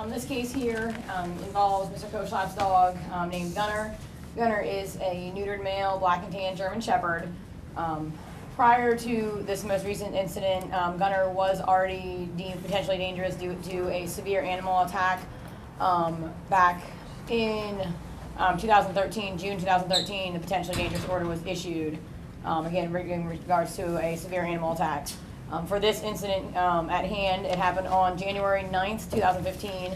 This case here involves Mr. Koshlap's dog named Gunner. Gunner is a neutered male black and tan German Shepherd. Prior to this most recent incident, Gunner was already deemed potentially dangerous due to a severe animal attack back in 2013, June 2013. The potentially dangerous order was issued, again in regards to a severe animal attack. For this incident at hand, it happened on January 9th, 2015.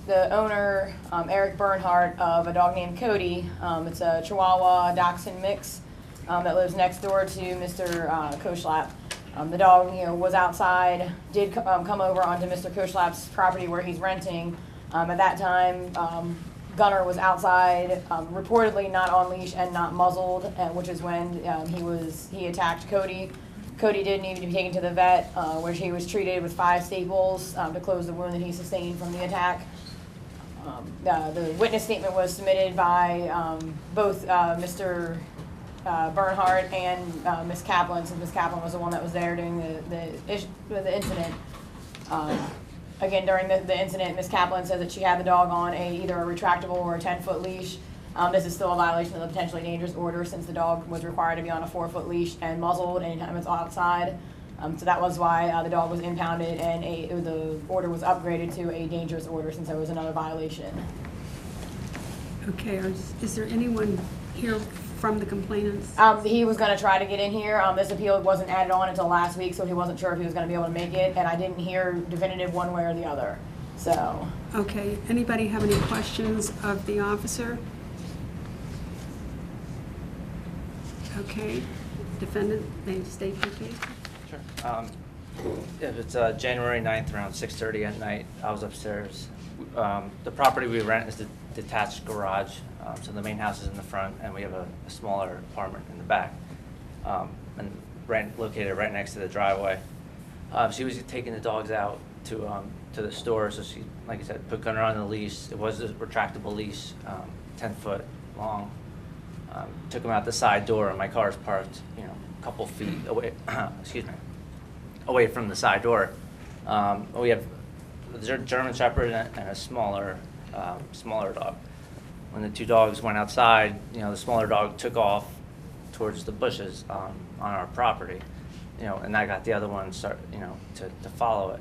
The owner, Eric Bernhardt, of a dog named Cody, it's a Chihuahua Dachshund mix that lives next door to Mr. Koshlap. The dog, was outside, did come over onto Mr. Koshlap's property where he's renting. At that time, Gunner was outside, reportedly not on leash and not muzzled, which is when he attacked Cody. Cody did need to be taken to the vet, where he was treated with 5 staples to close the wound that he sustained from the attack. The witness statement was submitted by both Mr. Bernhardt and Ms. Kaplan, since Ms. Kaplan was the one that was there during the incident. Again, during the incident, Ms. Kaplan says that she had the dog on either a retractable or a 10-foot leash. This is still a violation of the potentially dangerous order, since the dog was required to be on a 4-foot leash and muzzled anytime it's outside. So that was why the dog was impounded, and the order was upgraded to a dangerous order, since there was another violation. Okay, is there anyone here from the complainants? He was going to try to get in here. This appeal wasn't added on until last week, so he wasn't sure if he was going to be able to make it, and I didn't hear definitive one way or the other. So. Okay, anybody have any questions of the officer? Okay, defendant, may you state your case? Sure. If it's January 9th around 6:30 at night, I was upstairs. The property we rent is the detached garage, so the main house is in the front, and we have a smaller apartment in the back, and located right next to the driveway. She was taking the dogs out to the store, so she, like I said, put Gunner on the leash. It was a retractable leash, 10 foot long. Took him out the side door, and my car is parked, a couple feet away. Excuse me, away from the side door. We have a German Shepherd and a smaller dog. When the 2 dogs went outside, the smaller dog took off towards the bushes on our property, and I got the other one to follow it.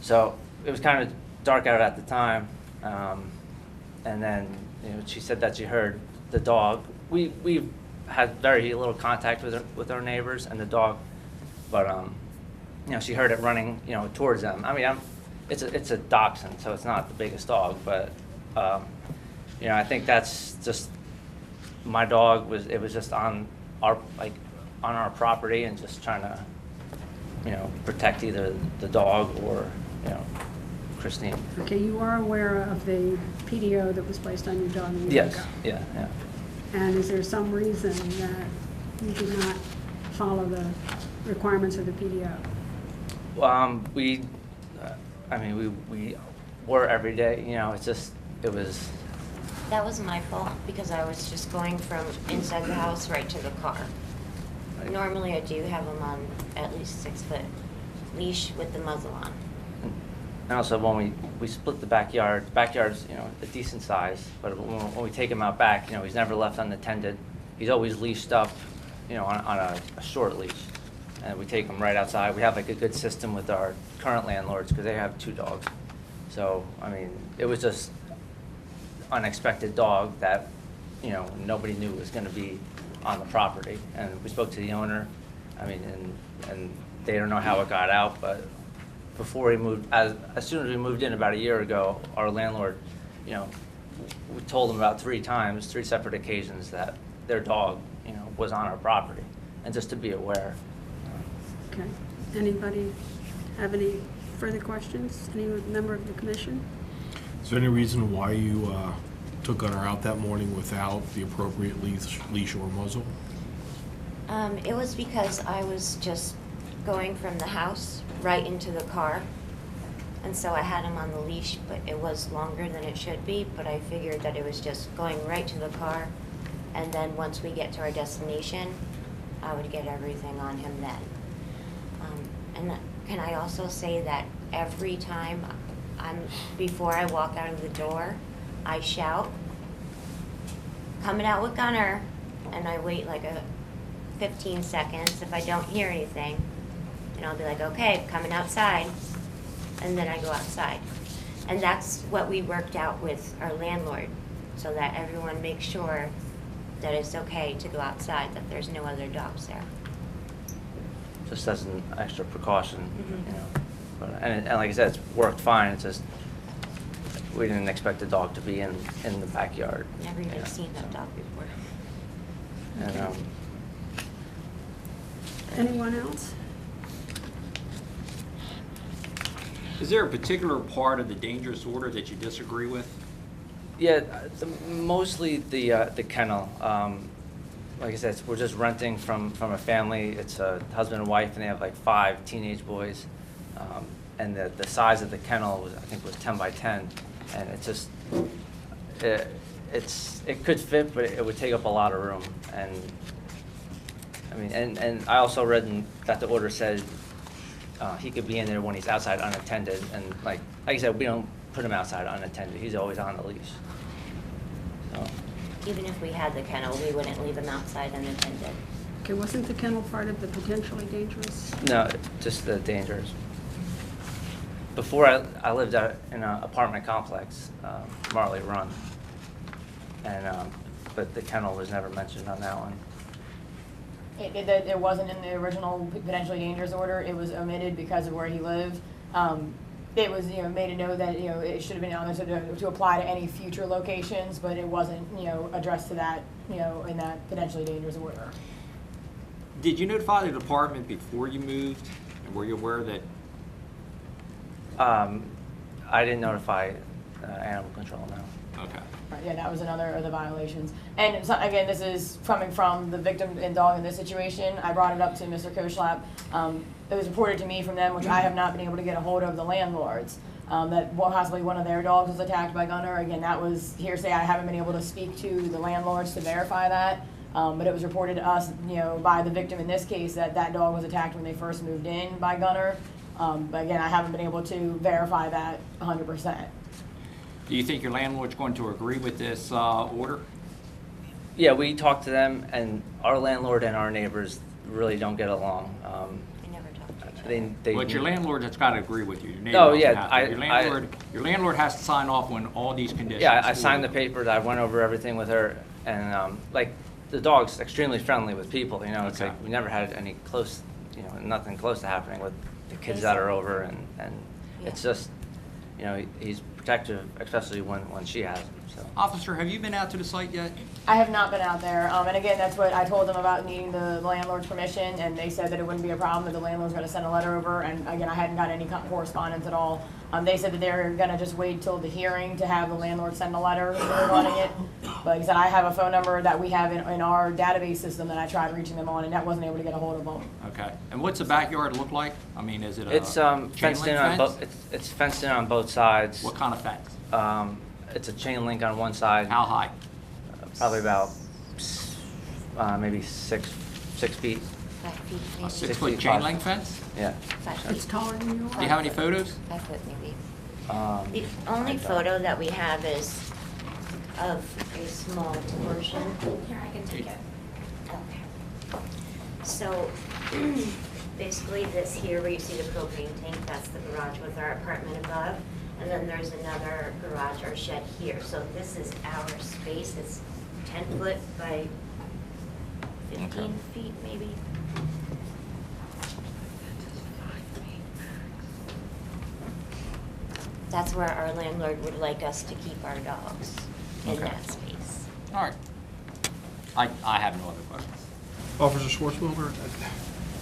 So it was kind of dark out at the time, and then she said that she heard the dog. We had very little contact with our neighbors and the dog, but she heard it running towards them. I mean, it's a dachshund, so it's not the biggest dog, but I think that's just my dog was just on our property and just trying to protect either the dog or Christine. Okay, you are aware of the PDO that was placed on your dog a year ago? Yes, yeah. And is there some reason that you did not follow the requirements of the PDO? We were every day, it was. That was my fault, because I was just going from inside the house right to the car. Normally I do have them on at least 6-foot leash with the muzzle on. And also when we split the backyard's a decent size, but when we take him out back, he's never left unattended. He's always leashed up, on a short leash. And we take him right outside. We have a good system with our current landlords, because they have 2 dogs. So, it was just unexpected dog that, nobody knew was going to be on the property. And we spoke to the owner, and they don't know how it got out, but before he moved, as soon as we moved in about a year ago, our landlord, we told them about 3 separate occasions, that their dog, was on our property, and just to be aware. Okay. Anybody have any further questions? Any member of the commission? Is there any reason why you took Gunner out that morning without the appropriate leash or muzzle? It was because I was just going from the house right into the car. And so I had him on the leash, but it was longer than it should be, but I figured that it was just going right to the car. And then once we get to our destination, I would get everything on him then. Can I also say that every time before I walk out of the door, I shout, "Coming out with Gunner," and I wait like 15 seconds. If I don't hear anything, and I'll be like, "Okay, coming outside," and then I go outside. And that's what we worked out with our landlord, so that everyone makes sure that it's okay to go outside, that there's no other dogs there. Just as an extra precaution, Mhm. you know. But, and like I said, it's worked fine. It's just we didn't expect the dog to be in the backyard. Never even you know, seen that so. dog before. And, Anyone else? Is there a particular part of the dangerous order that you disagree with? yeah, mostly the kennel. Like I said, we're just renting from a family. It's a husband and wife, and they have like 5 teenage boys. And the size of the kennel was, I think, was 10 by 10, and it's just it could fit, but it would take up a lot of room. And I mean, and I also read that the order said he could be in there when he's outside unattended, and like I said, we don't put him outside unattended. He's always on the leash. So. Even if we had the kennel, we wouldn't leave him outside unattended. Okay, wasn't the kennel part of the potentially dangerous? No, just the dangers. Before I lived out in an apartment complex, Marley Run, and but the kennel was never mentioned on that one. It wasn't in the original potentially dangerous order. It was omitted because of where he lived. It was, made a note that, it should have been on there to apply to any future locations, but it wasn't, addressed to that, in that potentially dangerous order. Did you notify the department before you moved? And were you aware that? I didn't notify animal control, no. Okay. Right, yeah, that was another of the violations. And so, again, this is coming from the victim and dog in this situation. I brought it up to Mr. Koshlap. It was reported to me from them, which I have not been able to get a hold of the landlords, that possibly one of their dogs was attacked by Gunner. Again, that was hearsay. I haven't been able to speak to the landlords to verify that. But it was reported to us, by the victim in this case, that dog was attacked when they first moved in by Gunner. But again, I haven't been able to verify that 100%. Do you think your landlord's going to agree with this order? Yeah, we talked to them, and our landlord and our neighbors really don't get along. We never talked to each other. But your landlord has got to agree with you. Your neighbor Oh, doesn't yeah, have to. Your landlord has to sign off on all these conditions. Yeah, I signed the papers. I went over everything with her, and like the dog's extremely friendly with people. It's Okay. like we never had any close, nothing close to happening with the kids that are over, and it's Yeah. just, he's protective, especially when she has him. So. Officer, have you been out to the site yet? I have not been out there, and again, that's what I told them about needing the landlord's permission, and they said that it wouldn't be a problem, that the landlord's gonna send a letter over, and again, I hadn't got any correspondence at all. They said that they're gonna just wait till the hearing to have the landlord send a letter regarding it. But like I said, I have a phone number that we have in our database system that I tried reaching them on, and that wasn't able to get a hold of them. Okay. And what's the backyard look like? I mean, is it a It's chain fenced link in on fence? both. It's fenced in on both sides. What kind of fence? It's a chain link on one side. How high? Probably about maybe 6 feet. 5 feet, A maybe. 6-foot feet, chain 5 link feet. fence? Yeah. 5 It's feet. taller than yours? Do you have any photos? 5 foot maybe. I The only don't. photo that we have is of a small portion. Here, I can take it. Okay. So, basically this here where you see the propane tank, that's the garage with our apartment above. And then there's another garage or shed here. So this is our space. It's 10 foot by 15 feet maybe. That's where our landlord would like us to keep our dogs, in Okay. that space. All right. I have no other questions. Officer Schwartzwelder,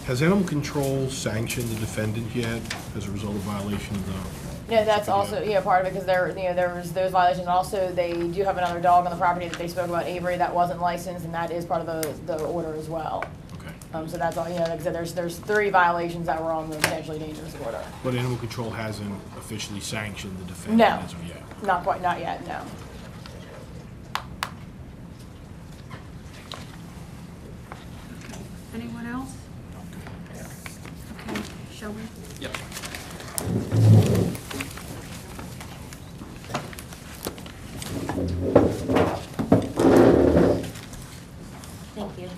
has animal control sanctioned the defendant yet as a result of violation of the? Yeah, that's also, part of it, because there was those violations. Also, they do have another dog on the property that they spoke about, Avery, that wasn't licensed, and that is part of the order as well. Okay. So that's all, like I said, there's 3 violations that were on the potentially dangerous order. But animal control hasn't officially sanctioned the defendant No, as of yet. not yet, no. Anyone else? Okay, shall we? Yep. Thank you.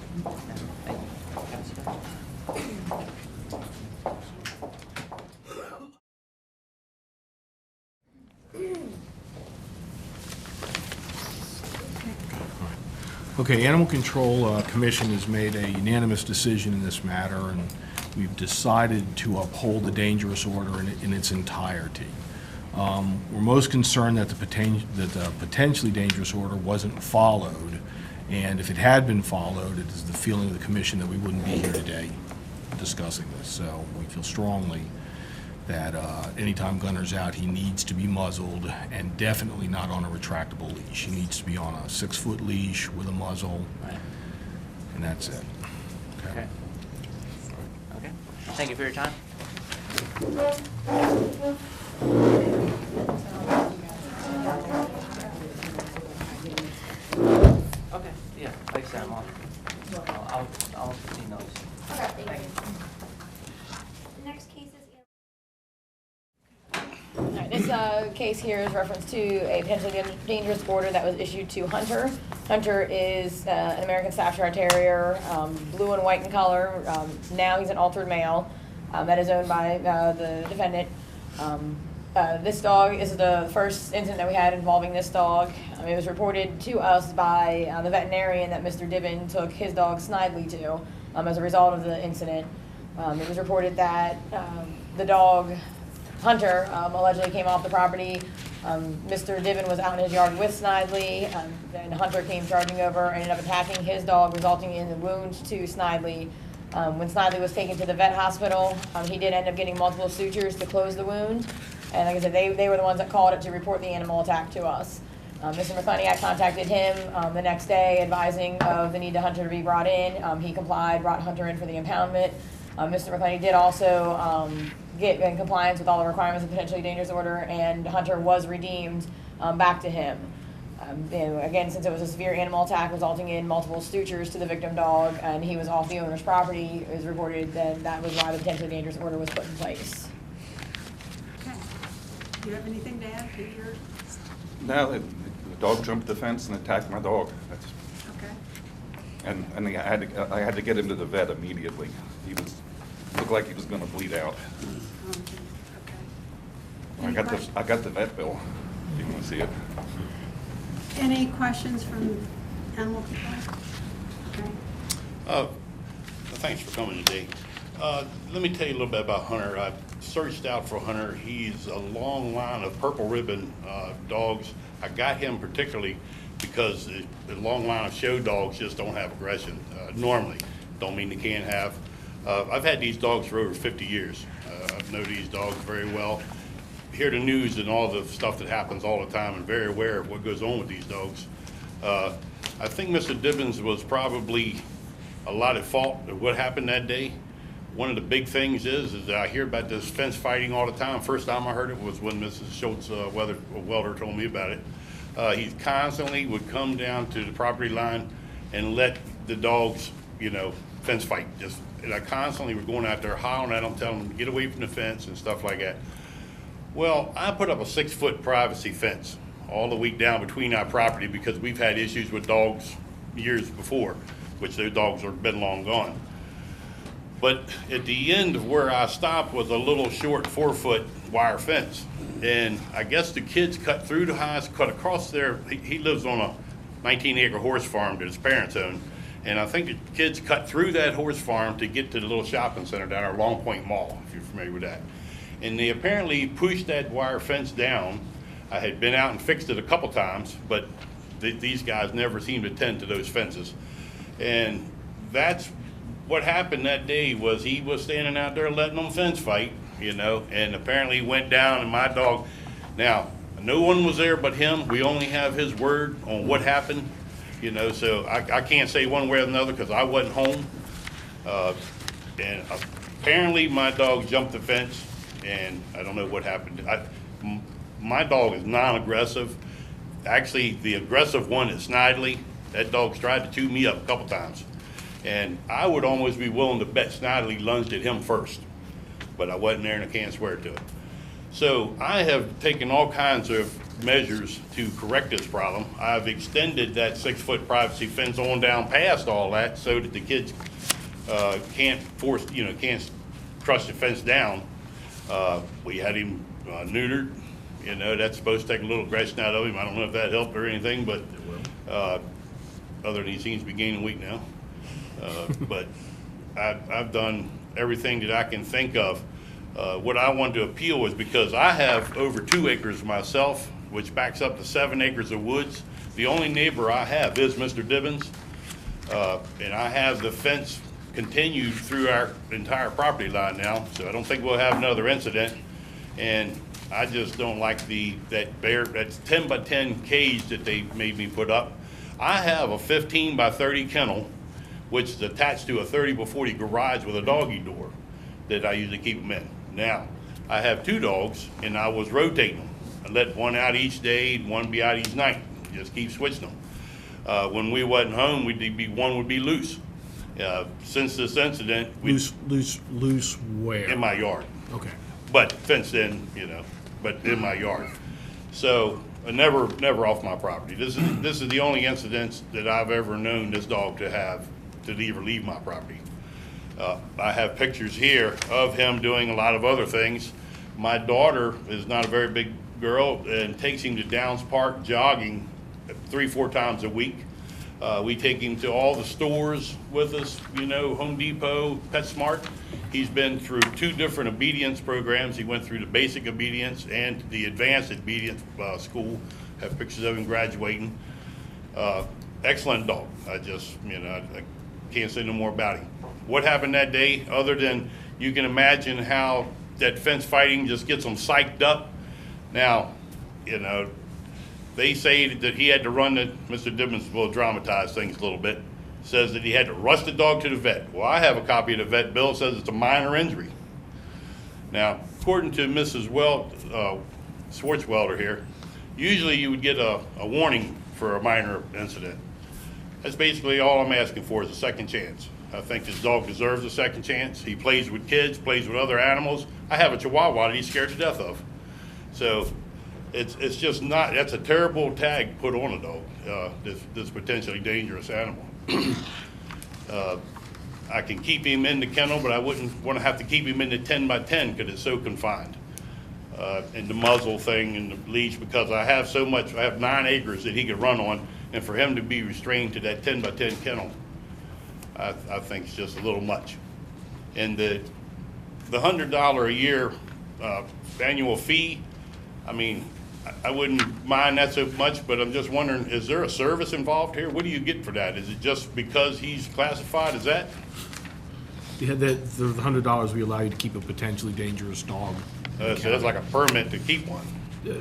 Okay, Animal Control Commission has made a unanimous decision in this matter, and we've decided to uphold the dangerous order in its entirety. We're most concerned that the potentially dangerous order wasn't followed, and if it had been followed, it is the feeling of the commission that we wouldn't be here today discussing this. So we feel strongly that anytime Gunner's out, he needs to be muzzled, and definitely not on a retractable leash. He needs to be on a 6-foot leash with a muzzle, Right. and that's it. Okay. Okay. Thank you for your time. Okay, yeah, like I said, I'll see those. Okay, thank you. The next case is. All right, this case here is reference to a potentially dangerous order that was issued to Hunter. Hunter is an American Staffordshire Terrier, blue and white in color. Now he's an altered male that is owned by the defendant. This dog is the first incident that we had involving this dog. It was reported to us by the veterinarian that Mr. Dibben took his dog Snidely to as a result of the incident. It was reported that the dog, Hunter, allegedly came off the property. Mr. Dibben was out in his yard with Snidely, and Hunter came charging over, ended up attacking his dog, resulting in the wound to Snidely. When Snidely was taken to the vet hospital, he did end up getting multiple sutures to close the wound. And like I said, they were the ones that called it to report the animal attack to us. Mr. McClenny, contacted him the next day, advising of the need to Hunter to be brought in. He complied, brought Hunter in for the impoundment. Mr. McClenny did also get in compliance with all the requirements of potentially dangerous order, and Hunter was redeemed back to him. Again, since it was a severe animal attack resulting in multiple sutures to the victim dog, and he was off the owner's property, it was reported that was why the potentially dangerous order was put in place. Okay. Do you have anything to add to your, No, the dog jumped the fence and attacked my dog. That's, okay? and I had to get him to the vet immediately. He looked like he was going to bleed out. Okay. I got the vet bill. If you want to see it. Any questions from animal control? Okay. Thanks for coming today. Let me tell you a little bit about Hunter. I searched out for Hunter. He's a long line of purple ribbon dogs. I got him particularly because the long line of show dogs just don't have aggression normally. Don't mean they can't have. I've had these dogs for over 50 years. I know these dogs very well. Hear the news and all the stuff that happens all the time, and very aware of what goes on with these dogs. I think Mr. Dibbins was probably a lot at fault of what happened that day. One of the big things is that I hear about this fence fighting all the time. First time I heard it was when Mrs. Schultz welder told me about it. He constantly would come down to the property line and let the dogs, fence fight. And I constantly was going out there hollering at them, telling them to get away from the fence and stuff like that. Well, I put up a 6-foot privacy fence all the way down between our property because we've had issues with dogs years before, which those dogs have been long gone. But at the end of where I stopped was a little short 4-foot wire fence. And I guess the kids cut through the house, cut across there. He lives on a 19-acre horse farm that his parents own. And I think the kids cut through that horse farm to get to the little shopping center down our Long Point Mall, if you're familiar with that. And they apparently pushed that wire fence down. I had been out and fixed it a couple times, but these guys never seemed to tend to those fences. And that's what happened that day. Was he was standing out there letting them fence fight, and apparently went down, and my dog, now no one was there but him. We only have his word on what happened, so I can't say one way or another because I wasn't home. And apparently my dog jumped the fence, and I don't know what happened. My dog is non-aggressive. Actually, the aggressive one is Snidely. That dog's tried to chew me up a couple times. And I would almost be willing to bet Snidely lunged at him first, but I wasn't there and I can't swear to it. So I have taken all kinds of measures to correct this problem. I've extended that 6-foot privacy fence on down past all that so that the kids can't crush the fence down. We had him neutered. You know, that's supposed to take a little aggression out of him. I don't know if that helped or anything, but other than he seems to be gaining weight now. But I've done everything that I can think of. What I wanted to appeal was because I have over 2 acres myself, which backs up to 7 acres of woods. The only neighbor I have is Mr. Dibbins, and I have the fence continued through our entire property line now, so I don't think we'll have another incident. And I just don't like that's 10 by 10 cage that they made me put up. I have a 15 by 30 kennel, which is attached to a 30 by 40 garage with a doggy door that I usually keep them in. Now, I have 2 dogs, and I was rotating them. I let one out each day, one be out each night. Just keep switching them. When we wasn't home, one would be loose. Since this incident, Loose where? in my yard, Okay. but fenced in, but in my yard. So never off my property. This is the only incident that I've ever known this dog to have to leave my property. I have pictures here of him doing a lot of other things. My daughter is not a very big girl and takes him to Downs Park jogging 3-4 times a week. We take him to all the stores with us, Home Depot, PetSmart. He's been through 2 different obedience programs. He went through the basic obedience and the advanced obedience school. Have pictures of him graduating. Excellent dog. I can't say no more about him. What happened that day, other than you can imagine how that fence fighting just gets them psyched up. Now, they say that he had to run Mr. Dibbins will dramatize things a little bit. Says that he had to rush the dog to the vet. Well, I have a copy of the vet bill. It says it's a minor injury. Now, according to Mrs. Swartzwelder here, usually you would get a warning for a minor incident. That's basically all I'm asking for is a second chance. I think this dog deserves a second chance. He plays with kids, plays with other animals. I have a Chihuahua that he's scared to death of. So it's just not, that's a terrible tag put on a dog, this potentially dangerous animal. I can keep him in the kennel, but I wouldn't want to have to keep him in the 10 by 10 because it's so confined. And the muzzle thing and the leash, because I have 9 acres that he could run on, and for him to be restrained to that 10 by 10 kennel, I think it's just a little much. And the $100 a year annual fee, I wouldn't mind that so much, but I'm just wondering, is there a service involved here? What do you get for that? Is it just because he's classified as that? Yeah, the $100 we allow you to keep a potentially dangerous dog. So that's like a permit to keep one. Yeah,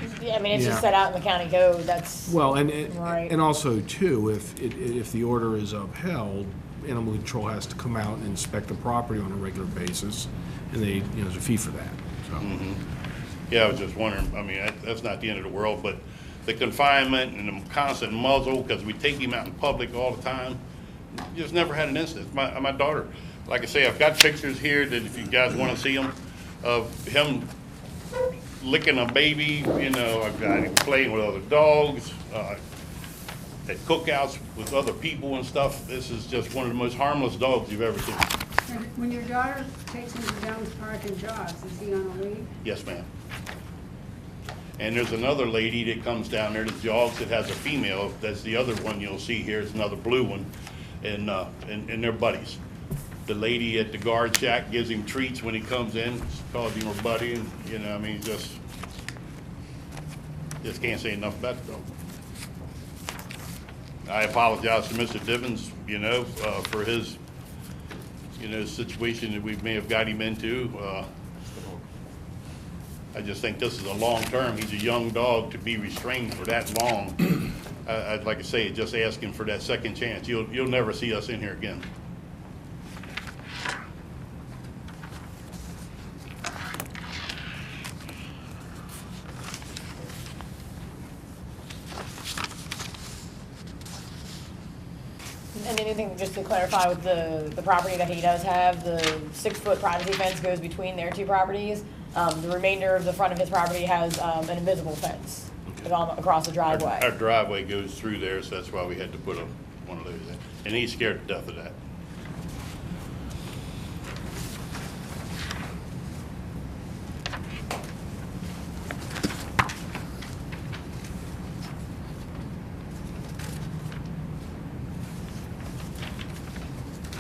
it's Yeah. just set out in the county code, that's. Well, Right. and also too, if the order is upheld, animal control has to come out and inspect the property on a regular basis, and there's a fee for that. So. Mm-hmm. Yeah, I was just wondering, that's not the end of the world, but the confinement and the constant muzzle, because we take him out in public all the time, just never had an incident. My daughter, like I say, I've got pictures here that if you guys want to see them, of him licking a baby, I've got him playing with other dogs, at cookouts with other people and stuff. This is just one of the most harmless dogs you've ever seen. When your daughter takes him to Downs Park and jogs, is he on a lead? Yes, ma'am. And there's another lady that comes down there that jogs that has a female. That's the other one you'll see here. It's another blue one, and they're buddies. The lady at the guard shack gives him treats when he comes in. Calls him her buddy, and just can't say enough about the dog. I apologize to Mr. Dibbins, for his, situation that we may have got him into. I just think this is a long term. He's a young dog to be restrained for that long. I'd like to say, just asking for that second chance. You'll never see us in here again. And anything, just to clarify with the property that he does have, the 6-foot privacy fence goes between their two properties. The remainder of the front of his property has an invisible fence across the driveway. Our driveway goes through there, so that's why we had to put one of those in. And he's scared to death of that.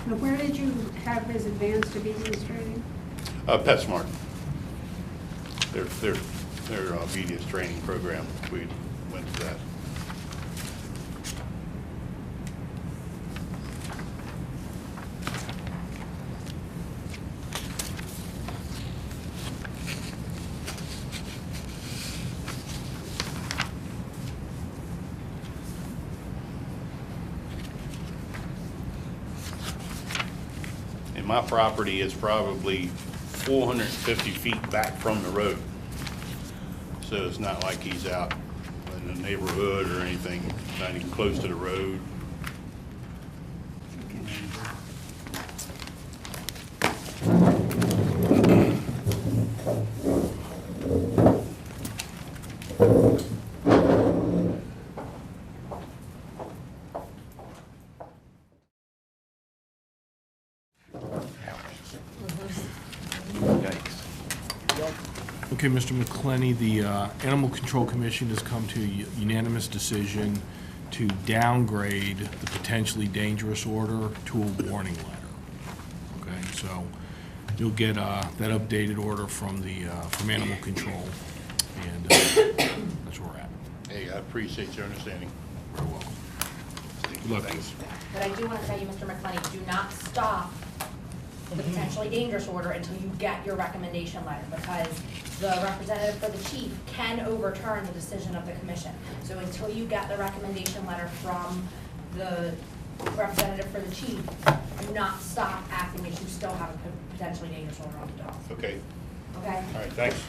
Now, where did you have his advanced obedience training? PetSmart. Their obedience training program, we went to that. And my property is probably 450 feet back from the road. So it's not like he's out in the neighborhood or anything, not even close to the road. Okay, Mr. McClenny, the Animal Control Commission has come to a unanimous decision to downgrade the potentially dangerous order to a warning letter. Okay, so you'll get that updated order from Animal Control, and that's where we're at. Hey, I appreciate your understanding. Very welcome. Good luck. Thanks. But I do want to tell you, Mr. McClenny, do not stop the potentially dangerous order until you get your recommendation letter, because the representative for the chief can overturn the decision of the commission. So until you get the recommendation letter from the representative for the chief, do not stop acting as you still have a potentially dangerous order on the dog. Okay, Okay? all right, thanks.